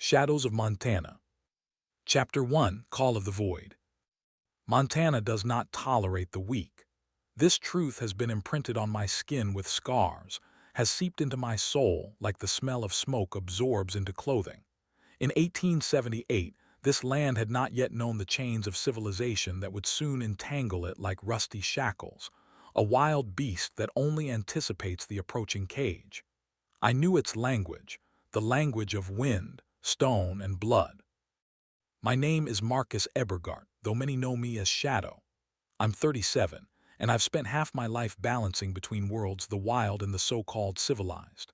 Shadows of Montana. Chapter 1, Call of the Void. Montana does not tolerate the weak. This truth has been imprinted on my skin with scars, has seeped into my soul like the smell of smoke absorbs into clothing. In 1878, this land had not yet known the chains of civilization that would soon entangle it like rusty shackles, a wild beast that only anticipates the approaching cage. I knew its language, the language of wind, stone, and blood. My name is Marcus Ebergart, though many know me as Shadow. I'm 37, and I've spent half my life balancing between worlds, the wild and the so-called civilized.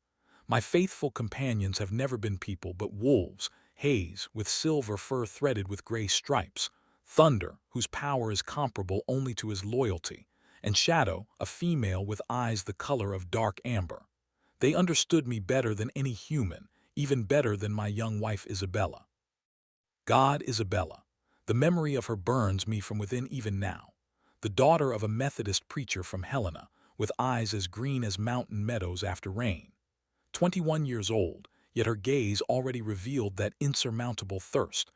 My faithful companions have never been people but wolves, haze, with silver fur threaded with gray stripes, thunder, whose power is comparable only to his loyalty, and Shadow, a female with eyes the color of dark amber. They understood me better than any human, even better than my young wife Isabella. God, Isabella. The memory of her burns me from within even now. The daughter of a Methodist preacher from Helena, with eyes as green as mountain meadows after rain. 21 years old, yet her gaze already revealed that insurmountable thirst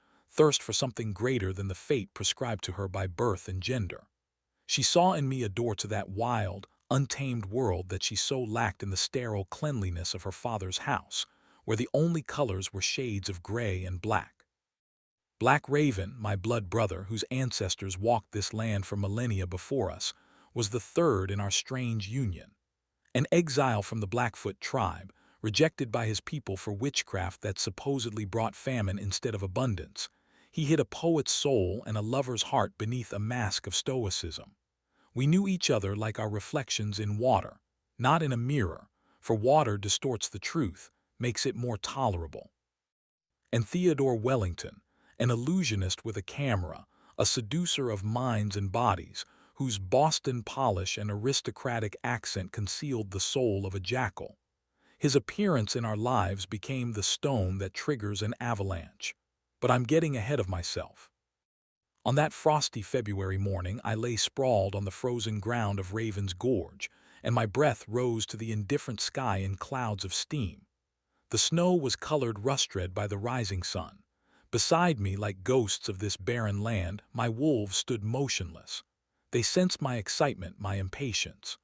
for something greater than the fate prescribed to her by birth and gender. She saw in me a door to that wild, untamed world that she so lacked in the sterile cleanliness of her father's house, where the only colors were shades of gray and black. Black Raven, my blood brother, whose ancestors walked this land for millennia before us, was the third in our strange union. An exile from the Blackfoot tribe, rejected by his people for witchcraft that supposedly brought famine instead of abundance, he hid a poet's soul and a lover's heart beneath a mask of stoicism. We knew each other like our reflections in water, not in a mirror, for water distorts the truth, makes it more tolerable. And Theodore Wellington, an illusionist with a camera, a seducer of minds and bodies, whose Boston polish and aristocratic accent concealed the soul of a jackal. His appearance in our lives became the stone that triggers an avalanche. But I'm getting ahead of myself. On that frosty February morning, I lay sprawled on the frozen ground of Raven's Gorge, and my breath rose to the indifferent sky in clouds of steam. The snow was colored rust-red by the rising sun. Beside me, like ghosts of this barren land, my wolves stood motionless. They sensed my excitement, my impatience.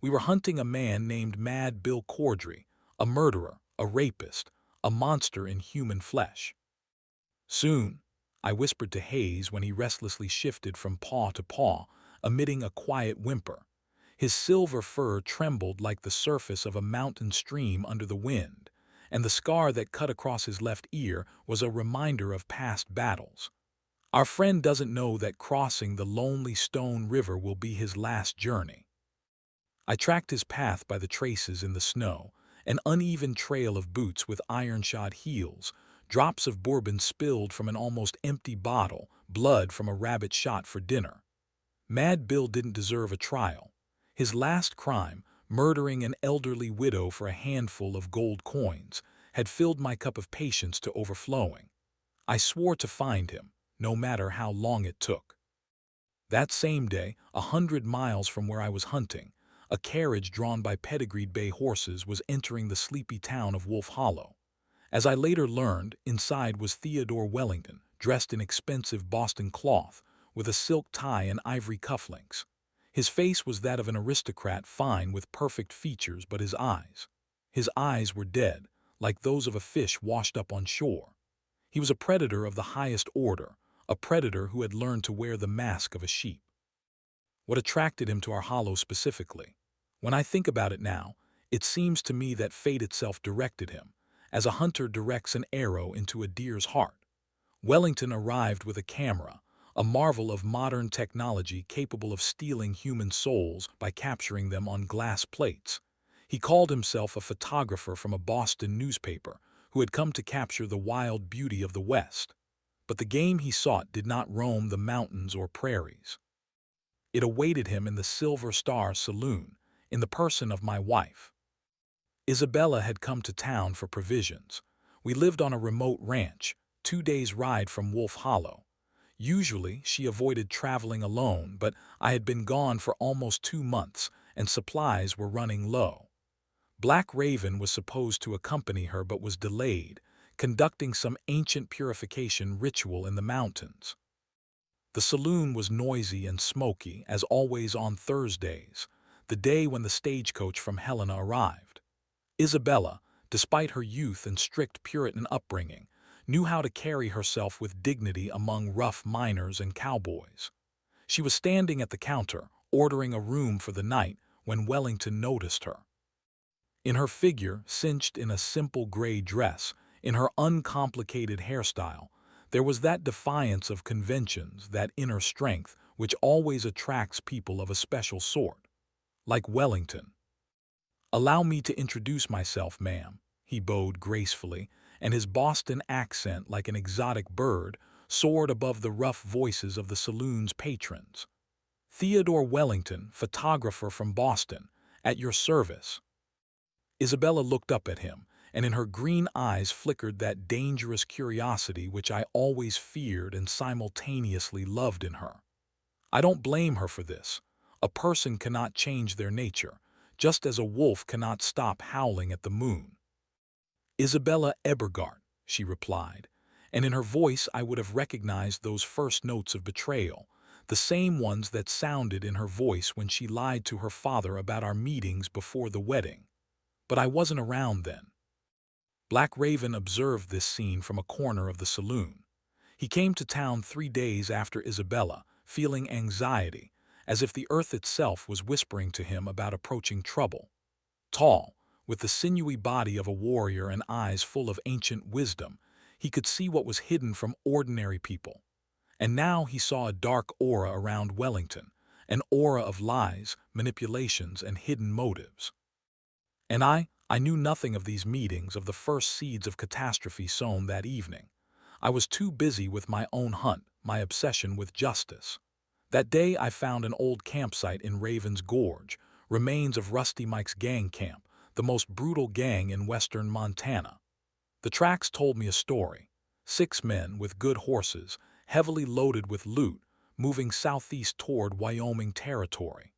We were hunting a man named Mad Bill Cordry, a murderer, a rapist, a monster in human flesh. Soon, I whispered to Hayes when he restlessly shifted from paw to paw, emitting a quiet whimper. His silver fur trembled like the surface of a mountain stream under the wind, and the scar that cut across his left ear was a reminder of past battles. Our friend doesn't know that crossing the lonely stone river will be his last journey. I tracked his path by the traces in the snow, an uneven trail of boots with iron-shod heels, drops of bourbon spilled from an almost empty bottle, blood from a rabbit shot for dinner. Mad Bill didn't deserve a trial. His last crime, murdering an elderly widow for a handful of gold coins, had filled my cup of patience to overflowing. I swore to find him, no matter how long it took. That same day, 100 miles from where I was hunting, a carriage drawn by pedigreed bay horses was entering the sleepy town of Wolf Hollow. As I later learned, inside was Theodore Wellington, dressed in expensive Boston cloth, with a silk tie and ivory cufflinks. His face was that of an aristocrat, fine with perfect features, but his eyes were dead, like those of a fish washed up on shore. He was a predator of the highest order, a predator who had learned to wear the mask of a sheep. What attracted him to our hollow specifically? When I think about it now, it seems to me that fate itself directed him, as a hunter directs an arrow into a deer's heart. Wellington arrived with a camera, a marvel of modern technology capable of stealing human souls by capturing them on glass plates. He called himself a photographer from a Boston newspaper who had come to capture the wild beauty of the West. But the game he sought did not roam the mountains or prairies. It awaited him in the Silver Star Saloon, in the person of my wife. Isabella had come to town for provisions. We lived on a remote ranch, 2 days' ride from Wolf Hollow. Usually, she avoided traveling alone, but I had been gone for almost 2 months, and supplies were running low. Black Raven was supposed to accompany her but was delayed, conducting some ancient purification ritual in the mountains. The saloon was noisy and smoky, as always on Thursdays, the day when the stagecoach from Helena arrived. Isabella, despite her youth and strict Puritan upbringing, knew how to carry herself with dignity among rough miners and cowboys. She was standing at the counter, ordering a room for the night, when Wellington noticed her. In her figure, cinched in a simple gray dress, in her uncomplicated hairstyle, there was that defiance of conventions, that inner strength, which always attracts people of a special sort, like Wellington. "Allow me to introduce myself, ma'am," he bowed gracefully, and his Boston accent, like an exotic bird, soared above the rough voices of the saloon's patrons. "Theodore Wellington, photographer from Boston, at your service." Isabella looked up at him, and in her green eyes flickered that dangerous curiosity which I always feared and simultaneously loved in her. I don't blame her for this. A person cannot change their nature, just as a wolf cannot stop howling at the moon. "Isabella Ebergard," she replied, and in her voice I would have recognized those first notes of betrayal, the same ones that sounded in her voice when she lied to her father about our meetings before the wedding. But I wasn't around then. Black Raven observed this scene from a corner of the saloon. He came to town 3 days after Isabella, feeling anxiety, as if the earth itself was whispering to him about approaching trouble. Tall, with the sinewy body of a warrior and eyes full of ancient wisdom, he could see what was hidden from ordinary people. And now he saw a dark aura around Wellington, an aura of lies, manipulations, and hidden motives. And I knew nothing of these meetings, of the first seeds of catastrophe sown that evening. I was too busy with my own hunt, my obsession with justice. That day I found an old campsite in Raven's Gorge, remains of Rusty Mike's gang camp, the most brutal gang in western Montana. The tracks told me a story. 6 men with good horses, heavily loaded with loot, moving southeast toward Wyoming territory.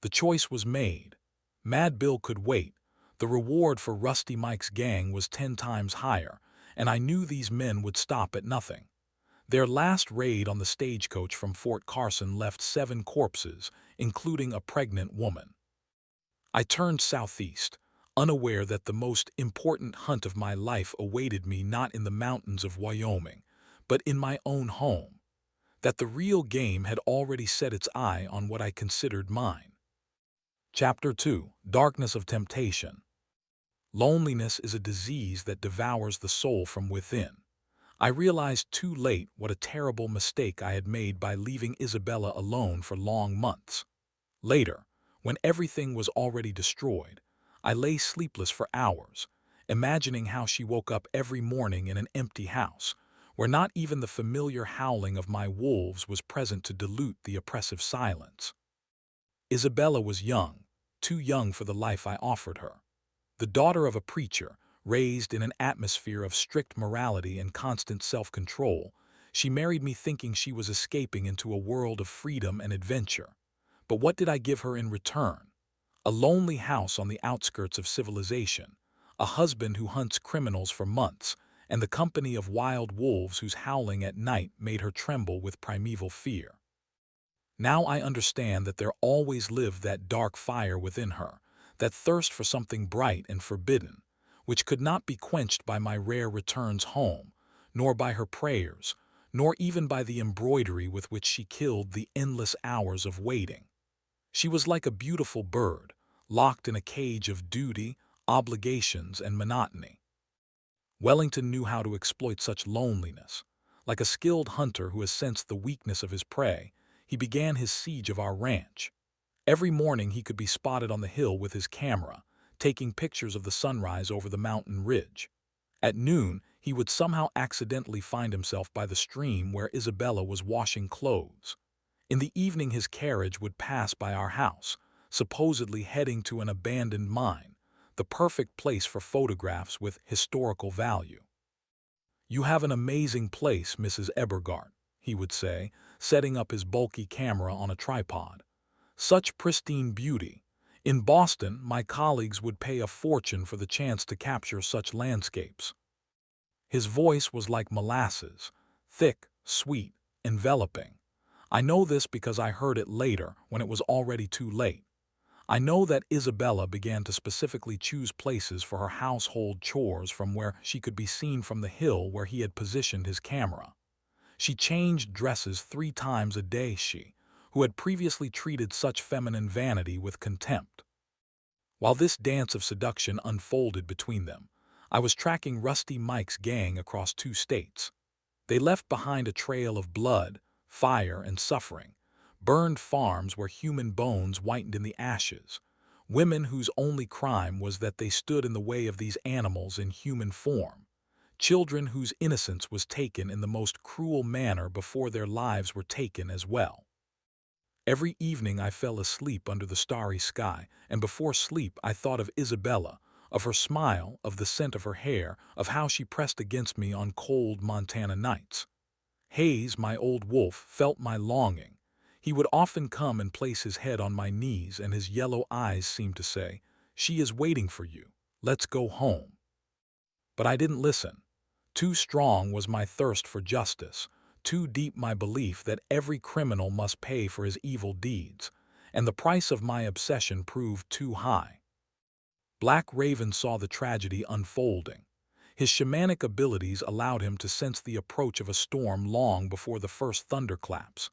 The choice was made. Mad Bill could wait. The reward for Rusty Mike's gang was 10 times higher, and I knew these men would stop at nothing. Their last raid on the stagecoach from Fort Carson left 7 corpses, including a pregnant woman. I turned southeast, unaware that the most important hunt of my life awaited me not in the mountains of Wyoming, but in my own home. That the real game had already set its eye on what I considered mine. Chapter 2: Darkness of Temptation. Loneliness is a disease that devours the soul from within. I realized too late what a terrible mistake I had made by leaving Isabella alone for long months. Later, when everything was already destroyed, I lay sleepless for hours, imagining how she woke up every morning in an empty house, where not even the familiar howling of my wolves was present to dilute the oppressive silence. Isabella was young, too young for the life I offered her. The daughter of a preacher, raised in an atmosphere of strict morality and constant self-control, she married me thinking she was escaping into a world of freedom and adventure. But what did I give her in return? A lonely house on the outskirts of civilization, a husband who hunts criminals for months, and the company of wild wolves whose howling at night made her tremble with primeval fear. Now I understand that there always lived that dark fire within her, that thirst for something bright and forbidden, which could not be quenched by my rare returns home, nor by her prayers, nor even by the embroidery with which she killed the endless hours of waiting. She was like a beautiful bird, locked in a cage of duty, obligations, and monotony. Wellington knew how to exploit such loneliness. Like a skilled hunter who has sensed the weakness of his prey, he began his siege of our ranch. Every morning he could be spotted on the hill with his camera, taking pictures of the sunrise over the mountain ridge. At noon, he would somehow accidentally find himself by the stream where Isabella was washing clothes. In the evening his carriage would pass by our house, supposedly heading to an abandoned mine, the perfect place for photographs with historical value. "You have an amazing place, Mrs. Ebergard," he would say, setting up his bulky camera on a tripod. "Such pristine beauty. In Boston, my colleagues would pay a fortune for the chance to capture such landscapes." His voice was like molasses, thick, sweet, enveloping. I know this because I heard it later when it was already too late. I know that Isabella began to specifically choose places for her household chores from where she could be seen from the hill where he had positioned his camera. She changed dresses 3 times a day, she, who had previously treated such feminine vanity with contempt. While this dance of seduction unfolded between them, I was tracking Rusty Mike's gang across 2 states. They left behind a trail of blood, fire, and suffering, burned farms where human bones whitened in the ashes, women whose only crime was that they stood in the way of these animals in human form, children whose innocence was taken in the most cruel manner before their lives were taken as well. Every evening I fell asleep under the starry sky, and before sleep I thought of Isabella, of her smile, of the scent of her hair, of how she pressed against me on cold Montana nights. Hayes, my old wolf, felt my longing. He would often come and place his head on my knees, and his yellow eyes seemed to say, "She is waiting for you. Let's go home." But I didn't listen. Too strong was my thirst for justice, too deep my belief that every criminal must pay for his evil deeds, and the price of my obsession proved too high. Black Raven saw the tragedy unfolding. His shamanic abilities allowed him to sense the approach of a storm long before the first thunderclaps.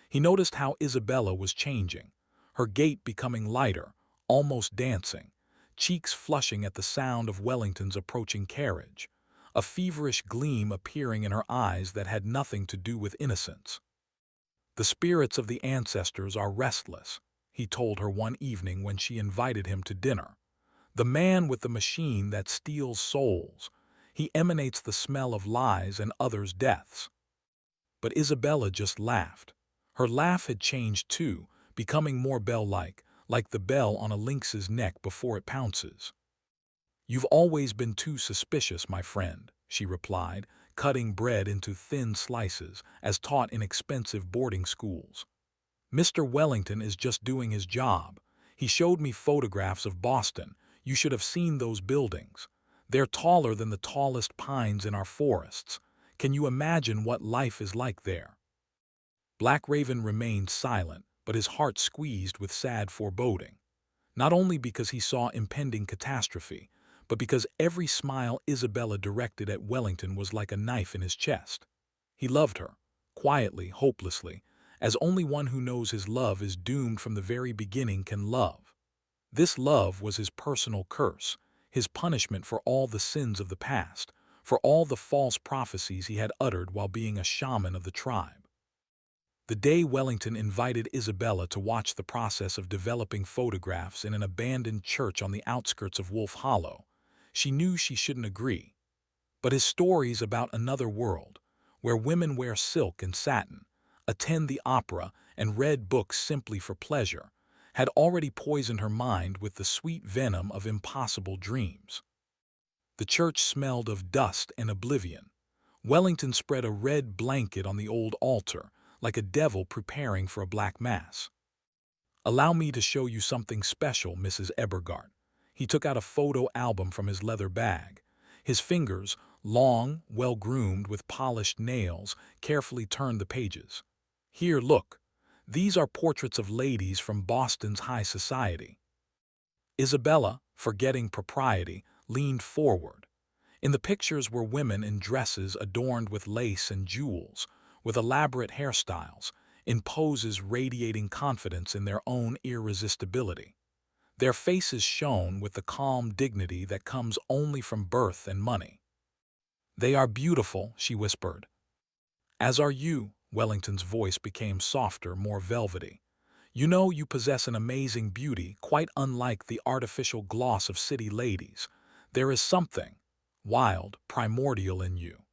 He noticed how Isabella was changing, her gait becoming lighter, almost dancing, cheeks flushing at the sound of Wellington's approaching carriage, a feverish gleam appearing in her eyes that had nothing to do with innocence. "The spirits of the ancestors are restless," he told her one evening when she invited him to dinner. "The man with the machine that steals souls. He emanates the smell of lies and others' deaths." But Isabella just laughed. Her laugh had changed too, becoming more bell-like, like the bell on a lynx's neck before it pounces. "You've always been too suspicious, my friend," she replied, cutting bread into thin slices, as taught in expensive boarding schools. "Mr. Wellington is just doing his job. He showed me photographs of Boston. You should have seen those buildings. They're taller than the tallest pines in our forests. Can you imagine what life is like there?" Black Raven remained silent, but his heart squeezed with sad foreboding. Not only because he saw impending catastrophe, but because every smile Isabella directed at Wellington was like a knife in his chest. He loved her, quietly, hopelessly, as only one who knows his love is doomed from the very beginning can love. This love was his personal curse, his punishment for all the sins of the past, for all the false prophecies he had uttered while being a shaman of the tribe. The day Wellington invited Isabella to watch the process of developing photographs in an abandoned church on the outskirts of Wolf Hollow, she knew she shouldn't agree. But his stories about another world, where women wear silk and satin, attend the opera, and read books simply for pleasure, had already poisoned her mind with the sweet venom of impossible dreams. The church smelled of dust and oblivion. Wellington spread a red blanket on the old altar, like a devil preparing for a black mass. "Allow me to show you something special, Mrs. Ebergard." He took out a photo album from his leather bag. His fingers, long, well-groomed with polished nails, carefully turned the pages. "Here, look. These are portraits of ladies from Boston's high society." Isabella, forgetting propriety, leaned forward. In the pictures were women in dresses adorned with lace and jewels, with elaborate hairstyles, in poses radiating confidence in their own irresistibility. Their faces shone with the calm dignity that comes only from birth and money. "They are beautiful," she whispered. "As are you." Wellington's voice became softer, more velvety. "You know you possess an amazing beauty, quite unlike the artificial gloss of city ladies. There is something wild, primordial in you."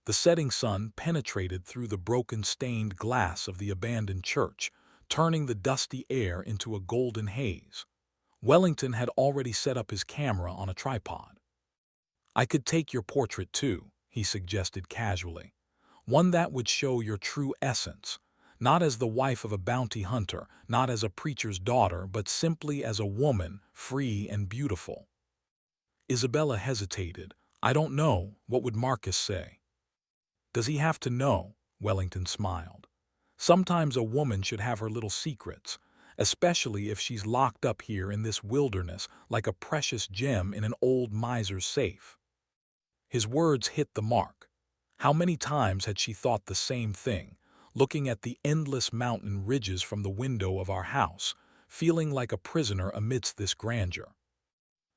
The setting sun penetrated through the broken stained glass of the abandoned church, turning the dusty air into a golden haze. Wellington had already set up his camera on a tripod. "I could take your portrait too," he suggested casually. "One that would show your true essence, not as the wife of a bounty hunter, not as a preacher's daughter, but simply as a woman, free and beautiful." Isabella hesitated, I don't know. What would Marcus say? Does he have to know? Wellington smiled. Sometimes a woman should have her little secrets, especially if she's locked up here in this wilderness like a precious gem in an old miser's safe. His words hit the mark. How many times had she thought the same thing, looking at the endless mountain ridges from the window of our house, feeling like a prisoner amidst this grandeur.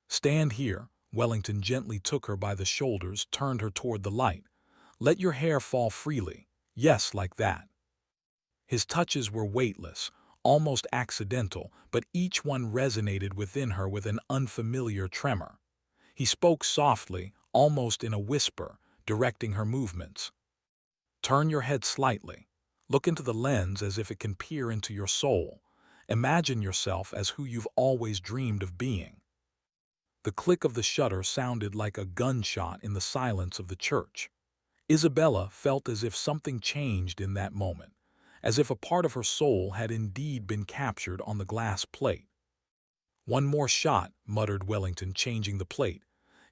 Stand here. Wellington gently took her by the shoulders, turned her toward the light. Let your hair fall freely. Yes, like that. His touches were weightless, almost accidental, but each one resonated within her with an unfamiliar tremor. He spoke softly, almost in a whisper, directing her movements. Turn your head slightly. Look into the lens as if it can peer into your soul. Imagine yourself as who you've always dreamed of being. The click of the shutter sounded like a gunshot in the silence of the church. Isabella felt as if something changed in that moment, as if a part of her soul had indeed been captured on the glass plate. One more shot, muttered Wellington, changing the plate.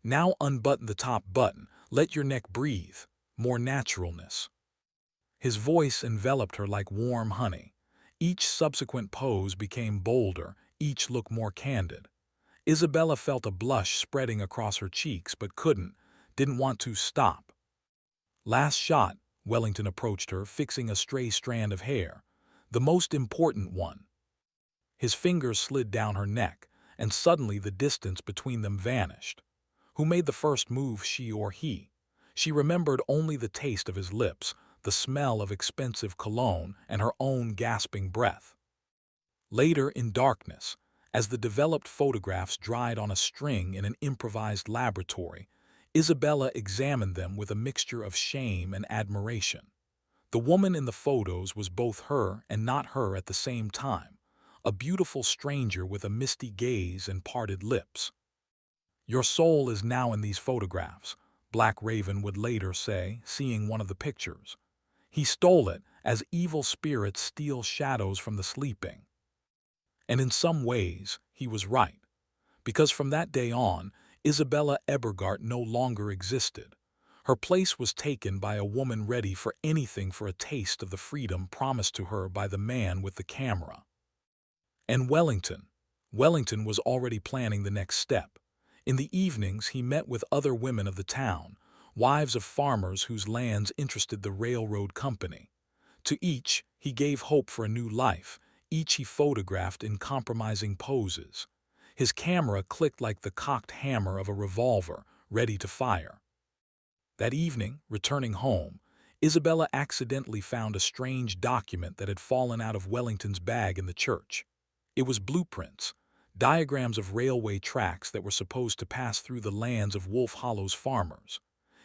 Now unbutton the top button. Let your neck breathe. More naturalness. His voice enveloped her like warm honey. Each subsequent pose became bolder, each look more candid. Isabella felt a blush spreading across her cheeks but didn't want to stop. Last shot, Wellington approached her, fixing a stray strand of hair. The most important one. His fingers slid down her neck, and suddenly the distance between them vanished. Who made the first move, she or he? She remembered only the taste of his lips, the smell of expensive cologne, and her own gasping breath. Later, in darkness, as the developed photographs dried on a string in an improvised laboratory, Isabella examined them with a mixture of shame and admiration. The woman in the photos was both her and not her at the same time, a beautiful stranger with a misty gaze and parted lips. Your soul is now in these photographs, Black Raven would later say, seeing one of the pictures. He stole it as evil spirits steal shadows from the sleeping. And in some ways, he was right, because from that day on, Isabella Ebergart no longer existed. Her place was taken by a woman ready for anything for a taste of the freedom promised to her by the man with the camera. And Wellington was already planning the next step. In the evenings, he met with other women of the town, wives of farmers whose lands interested the railroad company. To each, he gave hope for a new life. Each he photographed in compromising poses. His camera clicked like the cocked hammer of a revolver, ready to fire. That evening, returning home, Isabella accidentally found a strange document that had fallen out of Wellington's bag in the church. It was blueprints, diagrams of railway tracks that were supposed to pass through the lands of Wolf Hollow's farmers.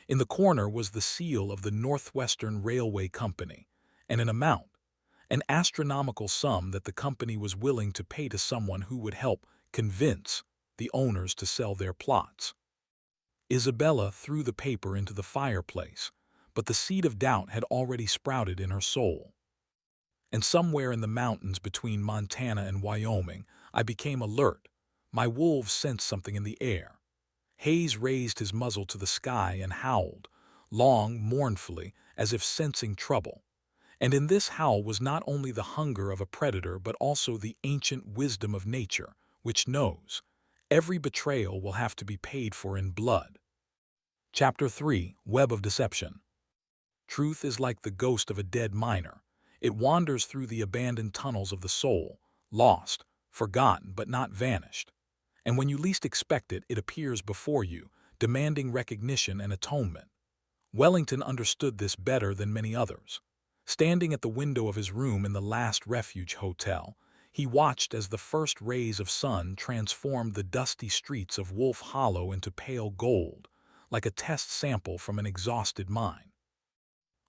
In the corner was the seal of the Northwestern Railway Company, and an astronomical sum that the company was willing to pay to someone who would help convince the owners to sell their plots. Isabella threw the paper into the fireplace, but the seed of doubt had already sprouted in her soul. And somewhere in the mountains between Montana and Wyoming, I became alert. My wolves sensed something in the air. Hayes raised his muzzle to the sky and howled, long, mournfully, as if sensing trouble. And in this howl was not only the hunger of a predator but also the ancient wisdom of nature, which knows every betrayal will have to be paid for in blood. Chapter 3: Web of Deception. Truth is like the ghost of a dead miner. It wanders through the abandoned tunnels of the soul, lost, forgotten but not vanished. And when you least expect it, it appears before you, demanding recognition and atonement. Wellington understood this better than many others. Standing at the window of his room in the Last Refuge Hotel, he watched as the first rays of sun transformed the dusty streets of Wolf Hollow into pale gold, like a test sample from an exhausted mine.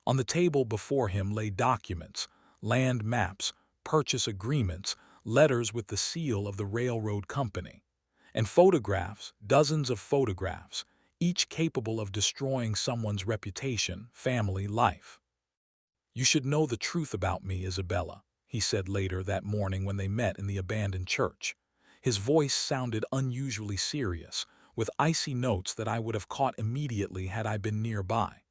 On the table before him lay documents, land maps, purchase agreements, letters with the seal of the railroad company, and photographs, dozens of photographs, each capable of destroying someone's reputation, family, life. You should know the truth about me, Isabella, he said later that morning when they met in the abandoned church. His voice sounded unusually serious, with icy notes that I would have caught immediately had I been nearby.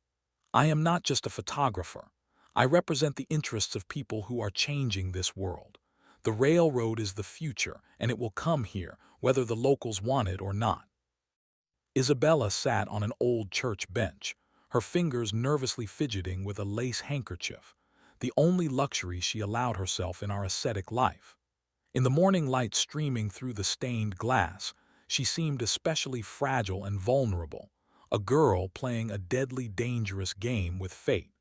I am not just a photographer. I represent the interests of people who are changing this world. The railroad is the future, and it will come here, whether the locals want it or not. Isabella sat on an old church bench, her fingers nervously fidgeting with a lace handkerchief, the only luxury she allowed herself in our ascetic life. In the morning light streaming through the stained glass, she seemed especially fragile and vulnerable, a girl playing a deadly dangerous game with fate.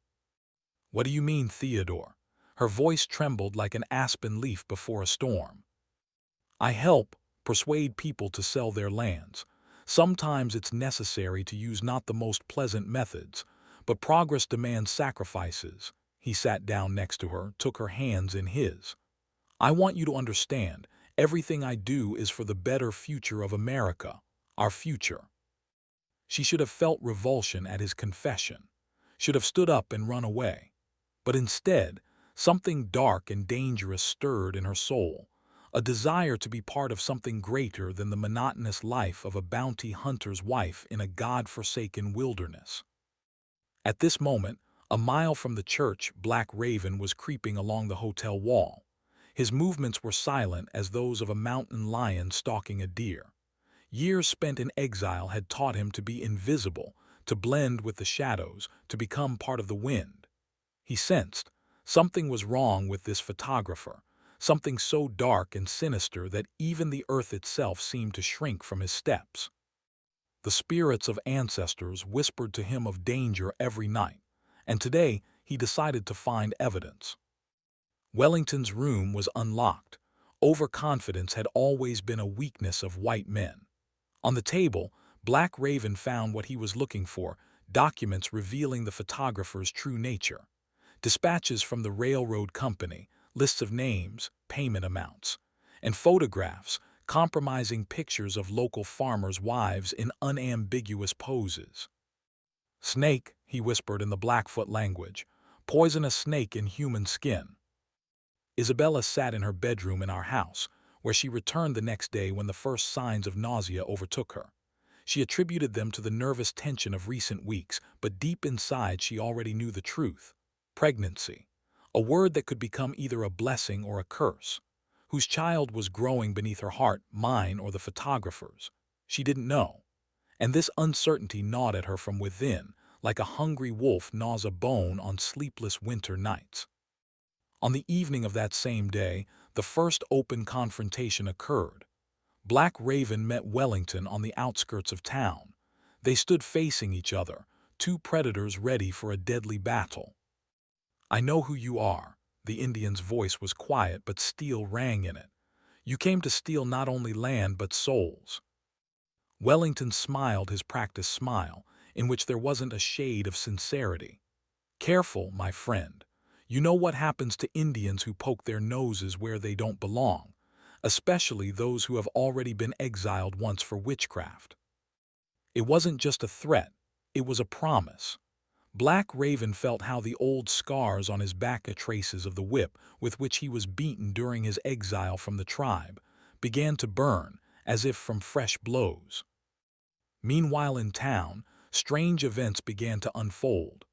"What do you mean, Theodore?" Her voice trembled like an aspen leaf before a storm. "I help persuade people to sell their lands. Sometimes it's necessary to use not the most pleasant methods, but progress demands sacrifices." He sat down next to her, took her hands in his. "I want you to understand, everything I do is for the better future of America, our future." She should have felt revulsion at his confession, should have stood up and run away. But instead, something dark and dangerous stirred in her soul, a desire to be part of something greater than the monotonous life of a bounty hunter's wife in a God-forsaken wilderness. At this moment, a mile from the church, Black Raven was creeping along the hotel wall. His movements were silent as those of a mountain lion stalking a deer. Years spent in exile had taught him to be invisible, to blend with the shadows, to become part of the wind. He sensed something was wrong with this photographer, something so dark and sinister that even the earth itself seemed to shrink from his steps. The spirits of ancestors whispered to him of danger every night, and today he decided to find evidence. Wellington's room was unlocked. Overconfidence had always been a weakness of white men. On the table, Black Raven found what he was looking for, documents revealing the photographer's true nature. Dispatches from the railroad company, lists of names, payment amounts, and photographs, compromising pictures of local farmers' wives in unambiguous poses. "Snake," he whispered in the Blackfoot language, "poisonous snake in human skin." Isabella sat in her bedroom in our house, where she returned the next day when the first signs of nausea overtook her. She attributed them to the nervous tension of recent weeks, but deep inside she already knew the truth. Pregnancy, a word that could become either a blessing or a curse. Whose child was growing beneath her heart, mine or the photographer's? She didn't know. And this uncertainty gnawed at her from within, like a hungry wolf gnaws a bone on sleepless winter nights. On the evening of that same day, the first open confrontation occurred. Black Raven met Wellington on the outskirts of town. They stood facing each other, two predators ready for a deadly battle. "I know who you are." The Indian's voice was quiet, but steel rang in it. "You came to steal not only land but souls." Wellington smiled his practiced smile, in which there wasn't a shade of sincerity. "Careful, my friend. You know what happens to Indians who poke their noses where they don't belong, especially those who have already been exiled once for witchcraft." It wasn't just a threat, it was a promise. Black Raven felt how the old scars on his back, traces of the whip with which he was beaten during his exile from the tribe, began to burn, as if from fresh blows. Meanwhile in town, strange events began to unfold.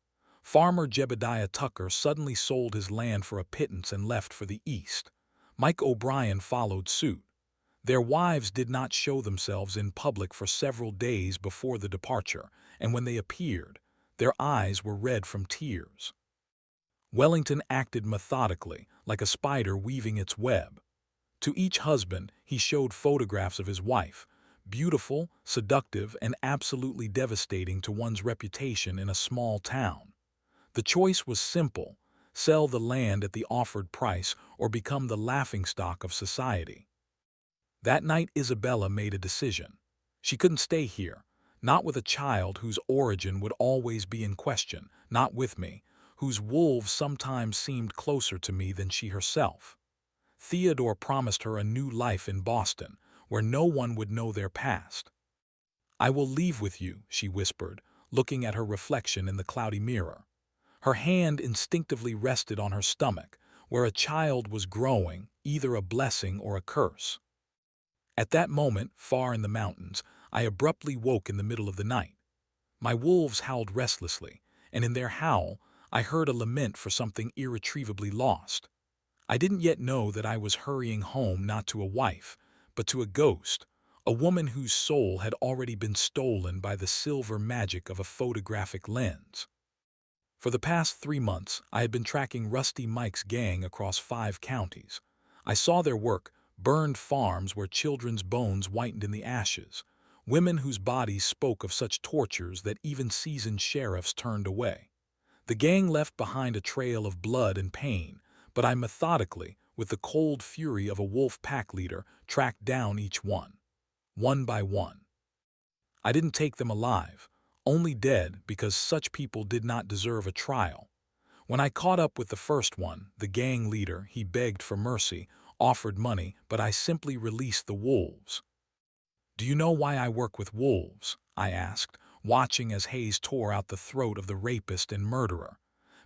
Farmer Jebediah Tucker suddenly sold his land for a pittance and left for the East. Mike O'Brien followed suit. Their wives did not show themselves in public for several days before the departure, and when they appeared, their eyes were red from tears. Wellington acted methodically, like a spider weaving its web. To each husband, he showed photographs of his wife, beautiful, seductive, and absolutely devastating to one's reputation in a small town. The choice was simple: sell the land at the offered price or become the laughingstock of society. That night Isabella made a decision. She couldn't stay here, not with a child whose origin would always be in question, not with me, whose wolves sometimes seemed closer to me than she herself. Theodore promised her a new life in Boston, where no one would know their past. "I will leave with you," she whispered, looking at her reflection in the cloudy mirror. Her hand instinctively rested on her stomach, where a child was growing, either a blessing or a curse. At that moment, far in the mountains, I abruptly woke in the middle of the night. My wolves howled restlessly, and in their howl, I heard a lament for something irretrievably lost. I didn't yet know that I was hurrying home not to a wife, but to a ghost, a woman whose soul had already been stolen by the silver magic of a photographic lens. For the past 3 months, I had been tracking Rusty Mike's gang across 5 counties. I saw their work, burned farms where children's bones whitened in the ashes, women whose bodies spoke of such tortures that even seasoned sheriffs turned away. The gang left behind a trail of blood and pain, but I methodically, with the cold fury of a wolf pack leader, tracked down each one by one. I didn't take them alive, only dead because such people did not deserve a trial. When I caught up with the first one, the gang leader, he begged for mercy, offered money, but I simply released the wolves. "Do you know why I work with wolves?" I asked, watching as Hayes tore out the throat of the rapist and murderer.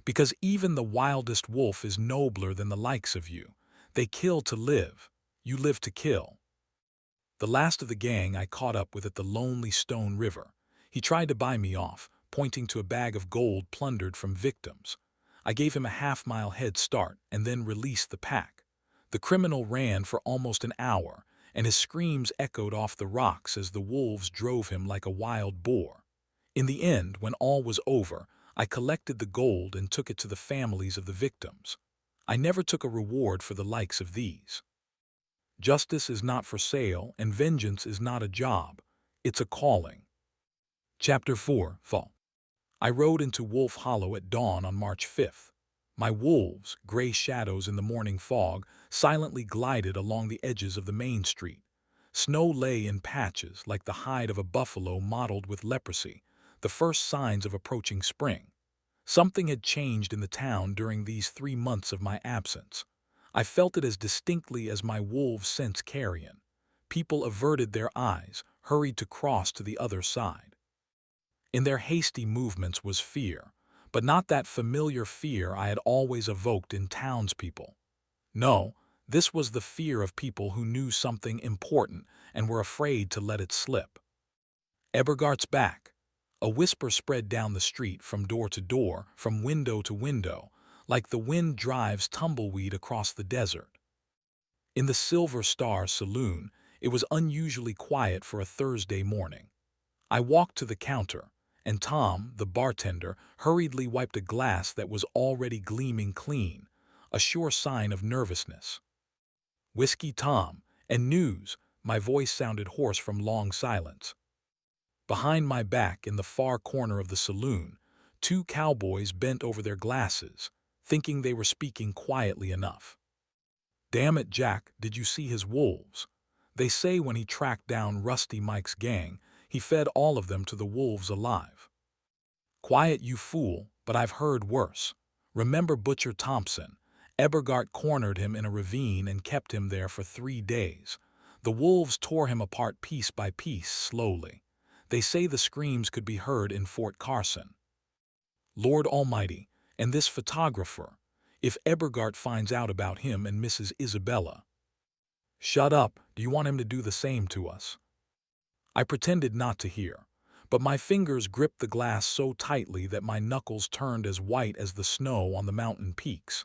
"Because even the wildest wolf is nobler than the likes of you. They kill to live. You live to kill." The last of the gang I caught up with at the lonely Stone River. He tried to buy me off, pointing to a bag of gold plundered from victims. I gave him a half-mile head start and then released the pack. The criminal ran for almost an hour, and his screams echoed off the rocks as the wolves drove him like a wild boar. In the end, when all was over, I collected the gold and took it to the families of the victims. I never took a reward for the likes of these. Justice is not for sale, and vengeance is not a job. It's a calling. Chapter 4, Fall. I rode into Wolf Hollow at dawn on March 5th. My wolves, gray shadows in the morning fog, silently glided along the edges of the main street. Snow lay in patches like the hide of a buffalo mottled with leprosy, the first signs of approaching spring. Something had changed in the town during these 3 months of my absence. I felt it as distinctly as my wolves sense carrion. People averted their eyes, hurried to cross to the other side. In their hasty movements was fear, but not that familiar fear I had always evoked in townspeople. No, this was the fear of people who knew something important and were afraid to let it slip. "Ebergart's back." A whisper spread down the street from door to door, from window to window, like the wind drives tumbleweed across the desert. In the Silver Star Saloon, it was unusually quiet for a Thursday morning. I walked to the counter, and Tom, the bartender, hurriedly wiped a glass that was already gleaming clean, a sure sign of nervousness. "Whiskey, Tom, and news." My voice sounded hoarse from long silence. Behind my back, in the far corner of the saloon, 2 cowboys bent over their glasses, thinking they were speaking quietly enough. "Damn it, Jack, did you see his wolves? They say when he tracked down Rusty Mike's gang, he fed all of them to the wolves alive." "Quiet, you fool, but I've heard worse. Remember Butcher Thompson? Ebergart cornered him in a ravine and kept him there for 3 days. The wolves tore him apart piece by piece, slowly. They say the screams could be heard in Fort Carson. Lord Almighty, and this photographer, if Ebergart finds out about him and Mrs. Isabella." "Shut up, do you want him to do the same to us?" I pretended not to hear, but my fingers gripped the glass so tightly that my knuckles turned as white as the snow on the mountain peaks.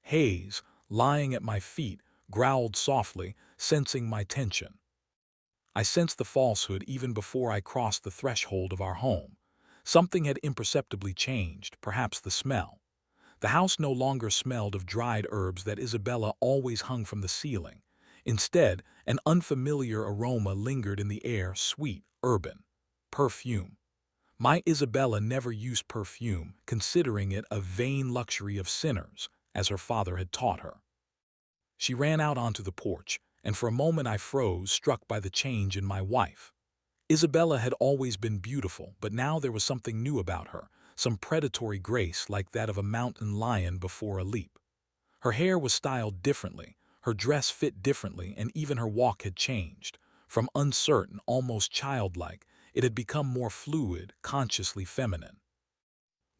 Hayes, lying at my feet, growled softly, sensing my tension. I sensed the falsehood even before I crossed the threshold of our home. Something had imperceptibly changed, perhaps the smell. The house no longer smelled of dried herbs that Isabella always hung from the ceiling. Instead, an unfamiliar aroma lingered in the air, sweet, urban. Perfume. My Isabella never used perfume, considering it a vain luxury of sinners, as her father had taught her. She ran out onto the porch, and for a moment I froze, struck by the change in my wife. Isabella had always been beautiful, but now there was something new about her, some predatory grace like that of a mountain lion before a leap. Her hair was styled differently, her dress fit differently, and even her walk had changed. From uncertain, almost childlike, it had become more fluid, consciously feminine.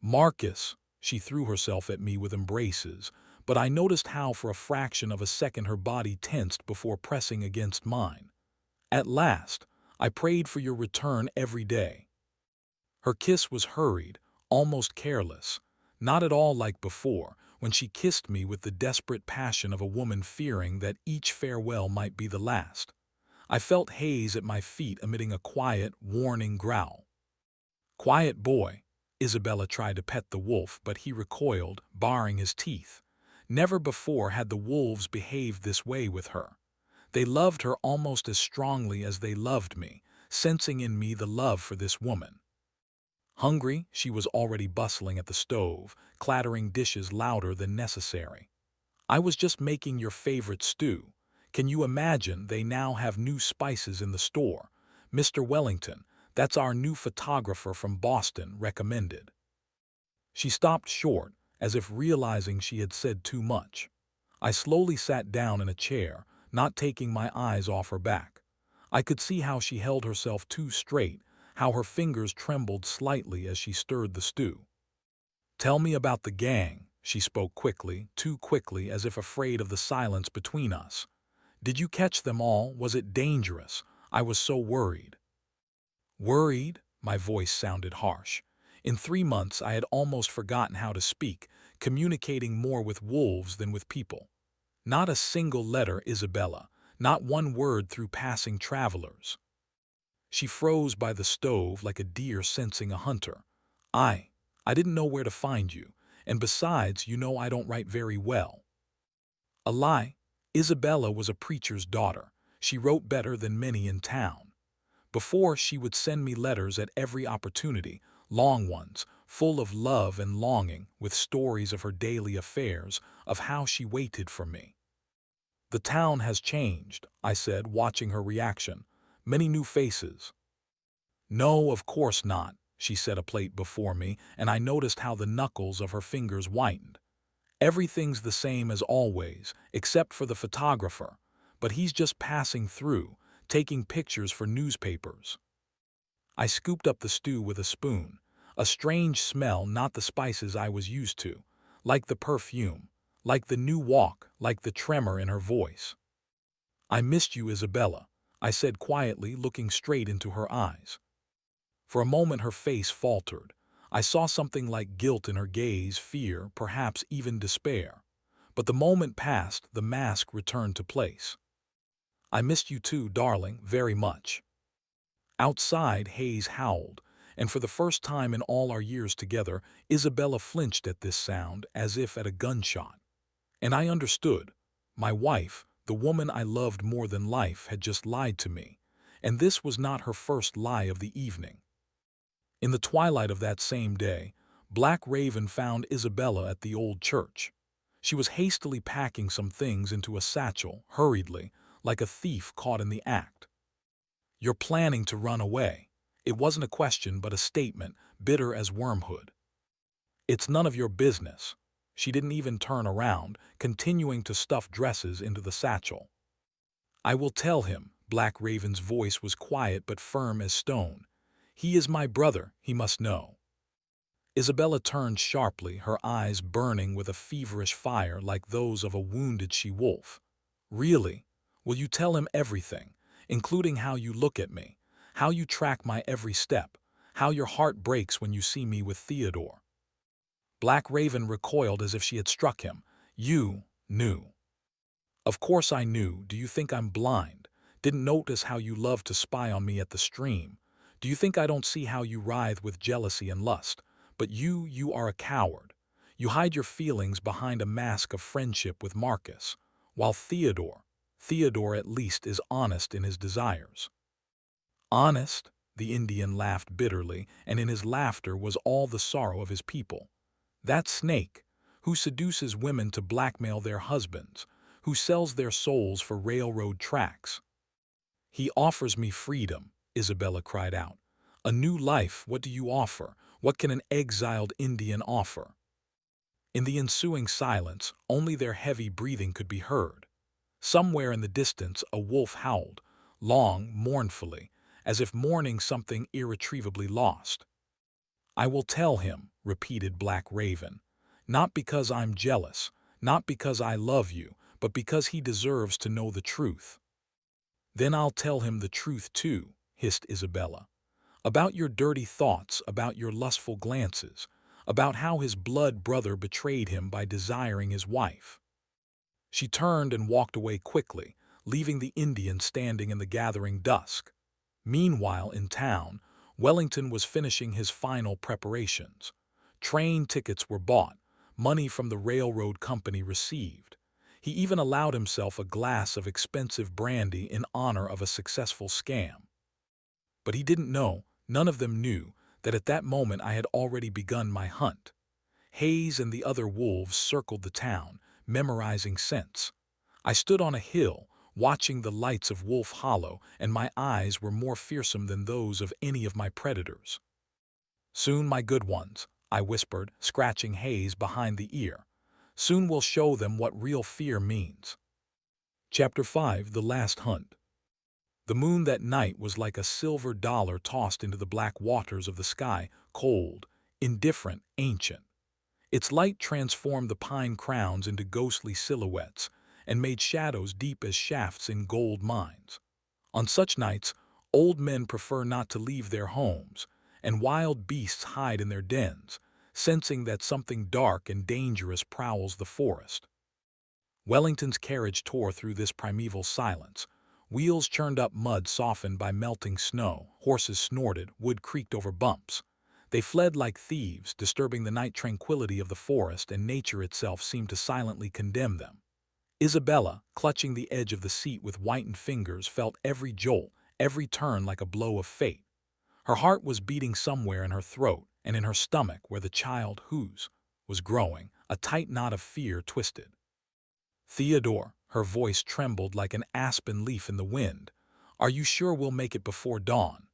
"Marcus," she threw herself at me with embraces, but I noticed how for a fraction of a second her body tensed before pressing against mine. At last, I prayed for your return every day." Her kiss was hurried, almost careless, not at all like before, when she kissed me with the desperate passion of a woman fearing that each farewell might be the last. I felt Hayes at my feet emitting a quiet, warning growl. "Quiet boy." Isabella tried to pet the wolf, but he recoiled, baring his teeth. Never before had the wolves behaved this way with her. They loved her almost as strongly as they loved me, sensing in me the love for this woman. Hungry, she was already bustling at the stove, clattering dishes louder than necessary. "I was just making your favorite stew. Can you imagine they now have new spices in the store? Mr. Wellington, that's our new photographer from Boston, recommended." She stopped short, as if realizing she had said too much. I slowly sat down in a chair, not taking my eyes off her back. I could see how she held herself too straight, how her fingers trembled slightly as she stirred the stew. "Tell me about the gang," she spoke quickly, too quickly as if afraid of the silence between us. "Did you catch them all? Was it dangerous? I was so worried." Worried? My voice sounded harsh. In 3 months I had almost forgotten how to speak, communicating more with wolves than with people. Not a single letter, Isabella, not one word through passing travelers. She froze by the stove like a deer sensing a hunter. I didn't know where to find you, and besides, you know I don't write very well." A lie. Isabella was a preacher's daughter. She wrote better than many in town. Before, she would send me letters at every opportunity, long ones, full of love and longing, with stories of her daily affairs, of how she waited for me. "The town has changed," I said, watching her reaction. "Many new faces." "No, of course not." She set a plate before me, and I noticed how the knuckles of her fingers whitened. "Everything's the same as always, except for the photographer, but he's just passing through, taking pictures for newspapers." I scooped up the stew with a spoon. A strange smell, not the spices I was used to. Like the perfume, like the new walk, like the tremor in her voice. "I missed you, Isabella," I said quietly, looking straight into her eyes. For a moment her face faltered. I saw something like guilt in her gaze, fear, perhaps even despair. But the moment passed, the mask returned to place. "I missed you too, darling, very much." Outside, Hayes howled, and for the first time in all our years together, Isabella flinched at this sound, as if at a gunshot. And I understood. My wife, the woman I loved more than life, had just lied to me, and this was not her first lie of the evening. In the twilight of that same day, Black Raven found Isabella at the old church. She was hastily packing some things into a satchel, hurriedly, like a thief caught in the act. "You're planning to run away." It wasn't a question but a statement, bitter as wormwood. "It's none of your business." She didn't even turn around, continuing to stuff dresses into the satchel. "I will tell him." Black Raven's voice was quiet but firm as stone. "He is my brother, he must know." Isabella turned sharply, her eyes burning with a feverish fire like those of a wounded she-wolf. "Really? Will you tell him everything, including how you look at me, how you track my every step, how your heart breaks when you see me with Theodore?" Black Raven recoiled as if she had struck him. "You knew." "Of course I knew. Do you think I'm blind? Didn't notice how you loved to spy on me at the stream? Do you think I don't see how you writhe with jealousy and lust? But you are a coward. You hide your feelings behind a mask of friendship with Marcus, while Theodore at least is honest in his desires." "Honest?" The Indian laughed bitterly, and in his laughter was all the sorrow of his people. "That snake, who seduces women to blackmail their husbands, who sells their souls for railroad tracks. He offers me freedom," Isabella cried out. "A new life. What do you offer? What can an exiled Indian offer?" In the ensuing silence, only their heavy breathing could be heard. Somewhere in the distance, a wolf howled, long, mournfully, as if mourning something irretrievably lost. "I will tell him," repeated Black Raven. "Not because I'm jealous, not because I love you, but because he deserves to know the truth." "Then I'll tell him the truth too," hissed Isabella. "About your dirty thoughts, about your lustful glances, about how his blood brother betrayed him by desiring his wife." She turned and walked away quickly, leaving the Indian standing in the gathering dusk. Meanwhile, in town, Wellington was finishing his final preparations. Train tickets were bought, money from the railroad company received. He even allowed himself a glass of expensive brandy in honor of a successful scam. But he didn't know, none of them knew, that at that moment I had already begun my hunt. Hayes and the other wolves circled the town, memorizing scents. I stood on a hill, watching the lights of Wolf Hollow, and my eyes were more fearsome than those of any of my predators. "Soon, my good ones," I whispered, scratching Hayes behind the ear. "Soon we'll show them what real fear means." Chapter 5: The Last Hunt. The moon that night was like a silver dollar tossed into the black waters of the sky, cold, indifferent, ancient. Its light transformed the pine crowns into ghostly silhouettes and made shadows deep as shafts in gold mines. On such nights, old men prefer not to leave their homes, and wild beasts hide in their dens, sensing that something dark and dangerous prowls the forest. Wellington's carriage tore through this primeval silence. Wheels churned up mud softened by melting snow, horses snorted, wood creaked over bumps. They fled like thieves, disturbing the night tranquility of the forest, and nature itself seemed to silently condemn them. Isabella, clutching the edge of the seat with whitened fingers, felt every jolt, every turn like a blow of fate. Her heart was beating somewhere in her throat, and in her stomach, where the child whose was growing, a tight knot of fear twisted. "Theodore," her voice trembled like an aspen leaf in the wind, "are you sure we'll make it before dawn?"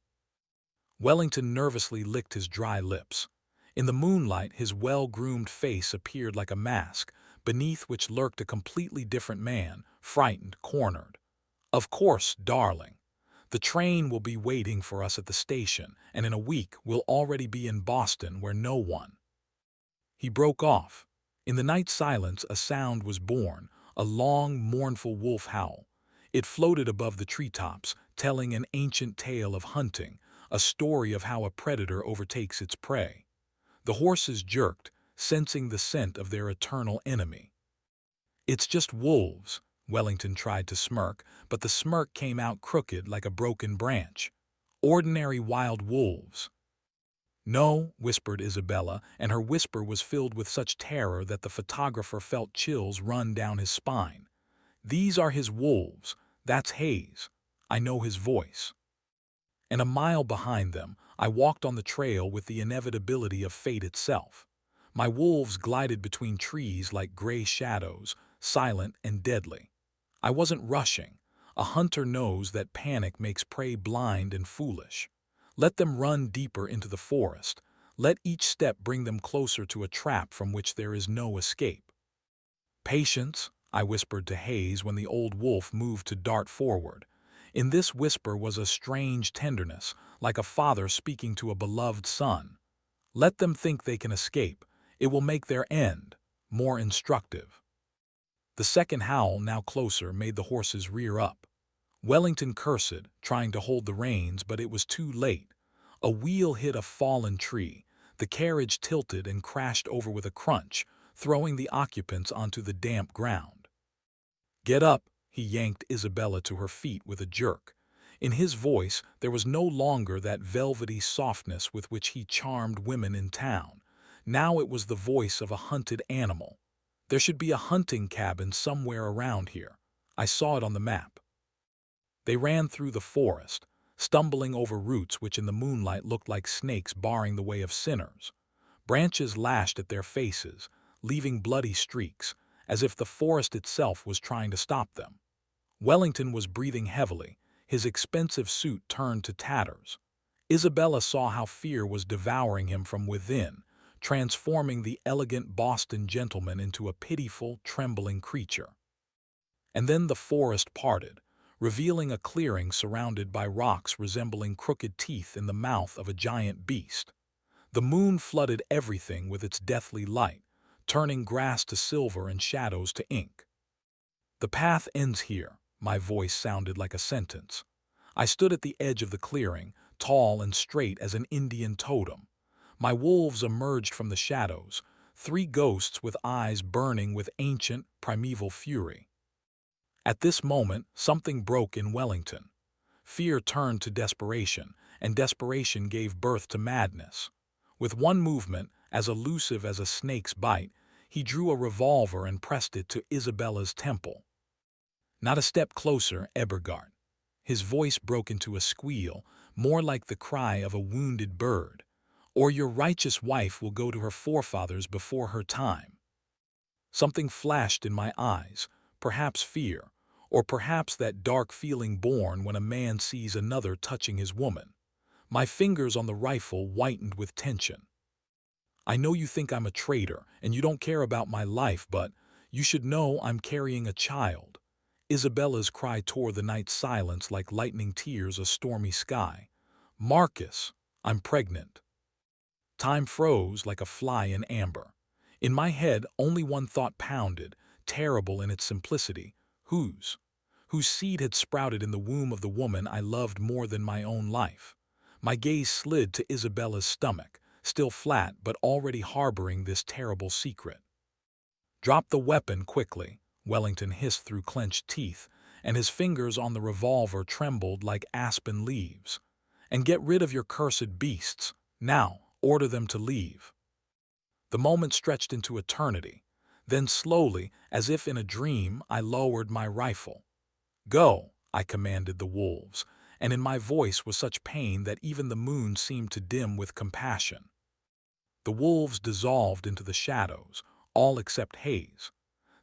Wellington nervously licked his dry lips. In the moonlight, his well-groomed face appeared like a mask, beneath which lurked a completely different man, frightened, cornered. "Of course, darling. The train will be waiting for us at the station, and in a week we'll already be in Boston, where no one—" He broke off. In the night silence, a sound was born, a long, mournful wolf howl. It floated above the treetops, telling an ancient tale of hunting, a story of how a predator overtakes its prey. The horses jerked, sensing the scent of their eternal enemy. "It's just wolves," Wellington tried to smirk, but the smirk came out crooked like a broken branch. "Ordinary wild wolves." "No," whispered Isabella, and her whisper was filled with such terror that the photographer felt chills run down his spine. "These are his wolves. That's Hayes. I know his voice." And a mile behind them, I walked on the trail with the inevitability of fate itself. My wolves glided between trees like gray shadows, silent and deadly. I wasn't rushing. A hunter knows that panic makes prey blind and foolish. Let them run deeper into the forest. Let each step bring them closer to a trap from which there is no escape. "Patience," I whispered to Hayes when the old wolf moved to dart forward. In this whisper was a strange tenderness, like a father speaking to a beloved son. "Let them think they can escape. It will make their end more instructive." The second howl, now closer, made the horses rear up. Wellington cursed, trying to hold the reins, but it was too late. A wheel hit a fallen tree. The carriage tilted and crashed over with a crunch, throwing the occupants onto the damp ground. "Get up," he yanked Isabella to her feet with a jerk. In his voice there was no longer that velvety softness with which he charmed women in town. Now it was the voice of a hunted animal. There should be a hunting cabin somewhere around here. I saw it on the map. They ran through the forest, stumbling over roots which in the moonlight looked like snakes barring the way of sinners. Branches lashed at their faces, leaving bloody streaks, as if the forest itself was trying to stop them. Wellington was breathing heavily, his expensive suit turned to tatters. Isabella saw how fear was devouring him from within, transforming the elegant Boston gentleman into a pitiful, trembling creature. And then the forest parted, revealing a clearing surrounded by rocks resembling crooked teeth in the mouth of a giant beast. The moon flooded everything with its deathly light, turning grass to silver and shadows to ink. "The path ends here," my voice sounded like a sentence. I stood at the edge of the clearing, tall and straight as an Indian totem. My wolves emerged from the shadows, three ghosts with eyes burning with ancient, primeval fury. At this moment, something broke in Wellington. Fear turned to desperation, and desperation gave birth to madness. With one movement, as elusive as a snake's bite, he drew a revolver and pressed it to Isabella's temple. Not a step closer, Ebergard. His voice broke into a squeal, more like the cry of a wounded bird. Or your righteous wife will go to her forefathers before her time. Something flashed in my eyes, perhaps fear, or perhaps that dark feeling born when a man sees another touching his woman. My fingers on the rifle whitened with tension. I know you think I'm a traitor and you don't care about my life, but you should know I'm carrying a child. Isabella's cry tore the night silence like lightning tears a stormy sky. Marcus, I'm pregnant. Time froze like a fly in amber. In my head, only one thought pounded, terrible in its simplicity. Whose? Whose seed had sprouted in the womb of the woman I loved more than my own life? My gaze slid to Isabella's stomach, still flat but already harboring this terrible secret. Drop the weapon quickly, Wellington hissed through clenched teeth, and his fingers on the revolver trembled like aspen leaves. And get rid of your cursed beasts. Now, order them to leave. The moment stretched into eternity. Then slowly, as if in a dream, I lowered my rifle. Go, I commanded the wolves, and in my voice was such pain that even the moon seemed to dim with compassion. The wolves dissolved into the shadows, all except Hayes.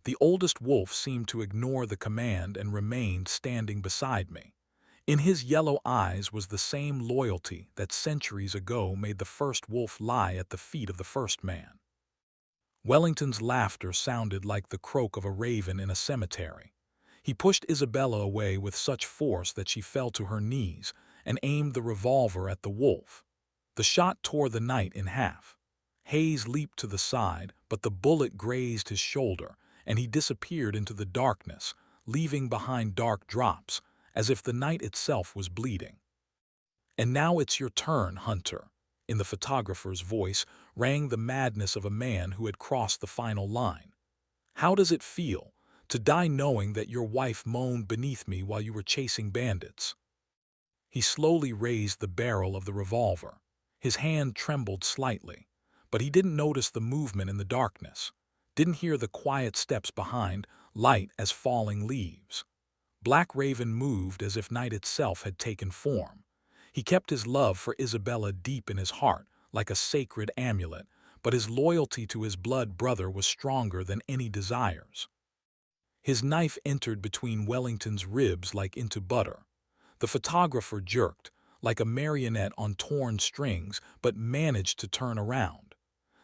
The oldest wolf seemed to ignore the command and remained standing beside me. In his yellow eyes was the same loyalty that centuries ago made the first wolf lie at the feet of the first man. Wellington's laughter sounded like the croak of a raven in a cemetery. He pushed Isabella away with such force that she fell to her knees and aimed the revolver at the wolf. The shot tore the night in half. Hayes leaped to the side, but the bullet grazed his shoulder, and he disappeared into the darkness, leaving behind dark drops, as if the night itself was bleeding. And now it's your turn, Hunter. In the photographer's voice rang the madness of a man who had crossed the final line. How does it feel to die knowing that your wife moaned beneath me while you were chasing bandits? He slowly raised the barrel of the revolver. His hand trembled slightly, but he didn't notice the movement in the darkness, didn't hear the quiet steps behind, light as falling leaves. Black Raven moved as if night itself had taken form. He kept his love for Isabella deep in his heart, like a sacred amulet, but his loyalty to his blood brother was stronger than any desires. His knife entered between Wellington's ribs like into butter. The photographer jerked, like a marionette on torn strings, but managed to turn around.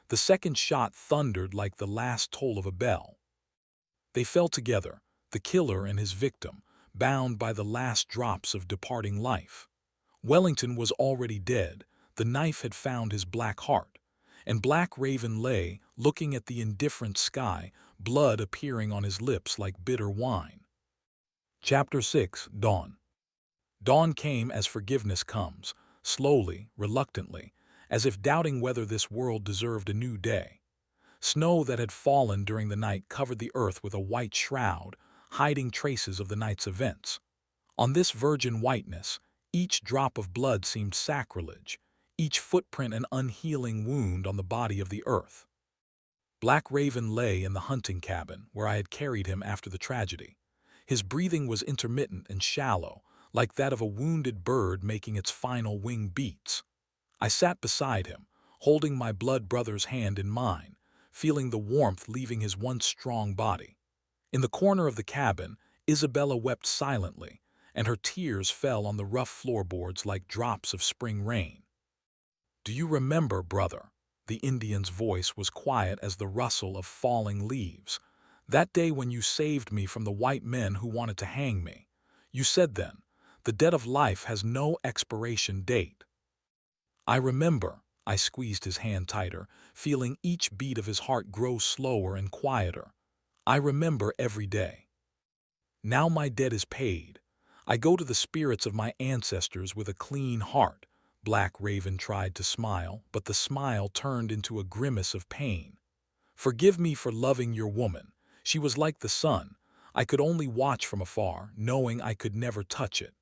The second shot thundered like the last toll of a bell. They fell together, the killer and his victim, bound by the last drops of departing life. Wellington was already dead, the knife had found his black heart, and Black Raven lay, looking at the indifferent sky, blood appearing on his lips like bitter wine. Chapter 6, Dawn. Dawn came as forgiveness comes, slowly, reluctantly, as if doubting whether this world deserved a new day. Snow that had fallen during the night covered the earth with a white shroud, hiding traces of the night's events. On this virgin whiteness, each drop of blood seemed sacrilege, each footprint an unhealing wound on the body of the earth. Black Raven lay in the hunting cabin where I had carried him after the tragedy. His breathing was intermittent and shallow, like that of a wounded bird making its final wing beats. I sat beside him, holding my blood brother's hand in mine, feeling the warmth leaving his once strong body. In the corner of the cabin, Isabella wept silently, and her tears fell on the rough floorboards like drops of spring rain. Do you remember, brother? The Indian's voice was quiet as the rustle of falling leaves. That day when you saved me from the white men who wanted to hang me. You said then, the debt of life has no expiration date. I remember. I squeezed his hand tighter, feeling each beat of his heart grow slower and quieter. I remember every day. Now my debt is paid. I go to the spirits of my ancestors with a clean heart." Black Raven tried to smile, but the smile turned into a grimace of pain. "Forgive me for loving your woman. She was like the sun. I could only watch from afar, knowing I could never touch it."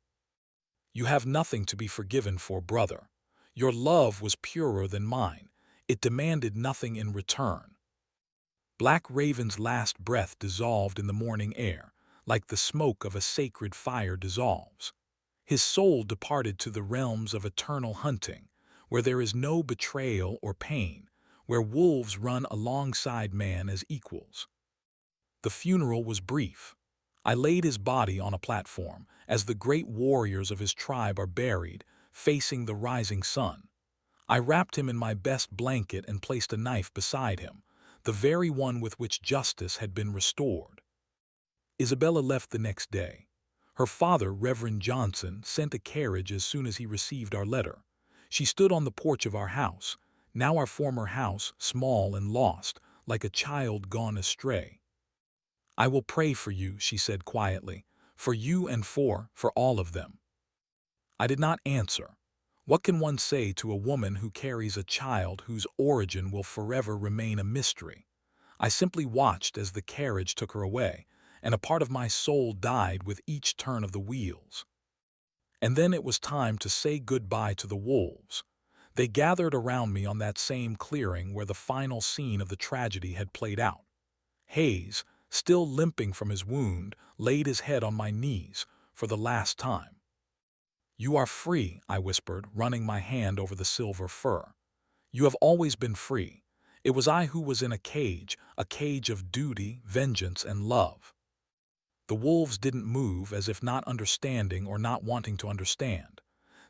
"You have nothing to be forgiven for, brother. Your love was purer than mine. It demanded nothing in return." Black Raven's last breath dissolved in the morning air, like the smoke of a sacred fire dissolves. His soul departed to the realms of eternal hunting, where there is no betrayal or pain, where wolves run alongside man as equals. The funeral was brief. I laid his body on a platform, as the great warriors of his tribe are buried, facing the rising sun. I wrapped him in my best blanket and placed a knife beside him, the very one with which justice had been restored. Isabella left the next day. Her father, Reverend Johnson, sent a carriage as soon as he received our letter. She stood on the porch of our house, now our former house, small and lost, like a child gone astray. "I will pray for you," she said quietly, "for you and for all of them." I did not answer. What can one say to a woman who carries a child whose origin will forever remain a mystery? I simply watched as the carriage took her away, and a part of my soul died with each turn of the wheels. And then it was time to say goodbye to the wolves. They gathered around me on that same clearing where the final scene of the tragedy had played out. Hayes, still limping from his wound, laid his head on my knees for the last time. "You are free," I whispered, running my hand over the silver fur. "You have always been free. It was I who was in a cage of duty, vengeance, and love." The wolves didn't move, as if not understanding or not wanting to understand.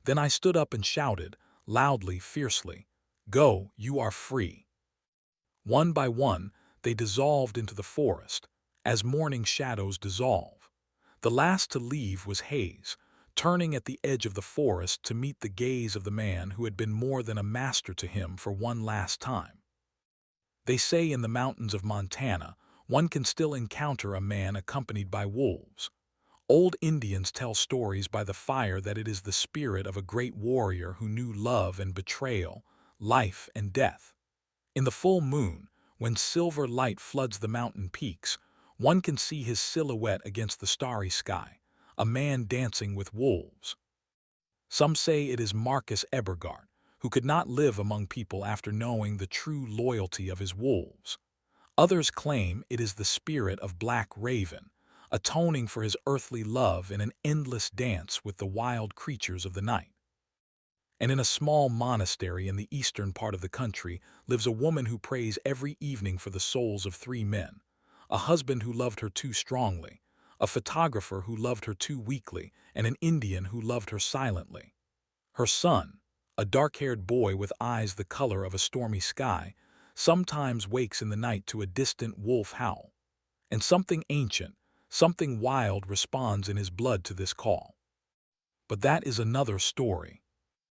Then I stood up and shouted, loudly, fiercely, "Go, you are free." One by one, they dissolved into the forest, as morning shadows dissolve. The last to leave was Hayes, turning at the edge of the forest to meet the gaze of the man who had been more than a master to him for one last time. They say in the mountains of Montana, one can still encounter a man accompanied by wolves. Old Indians tell stories by the fire that it is the spirit of a great warrior who knew love and betrayal, life and death. In the full moon, when silver light floods the mountain peaks, one can see his silhouette against the starry sky, a man dancing with wolves. Some say it is Marcus Ebergard, who could not live among people after knowing the true loyalty of his wolves. Others claim it is the spirit of Black Raven, atoning for his earthly love in an endless dance with the wild creatures of the night. And in a small monastery in the eastern part of the country lives a woman who prays every evening for the souls of 3 men, a husband who loved her too strongly, a photographer who loved her too weakly, and an Indian who loved her silently. Her son, a dark-haired boy with eyes the color of a stormy sky, sometimes wakes in the night to a distant wolf howl. And something ancient, something wild responds in his blood to this call. But that is another story.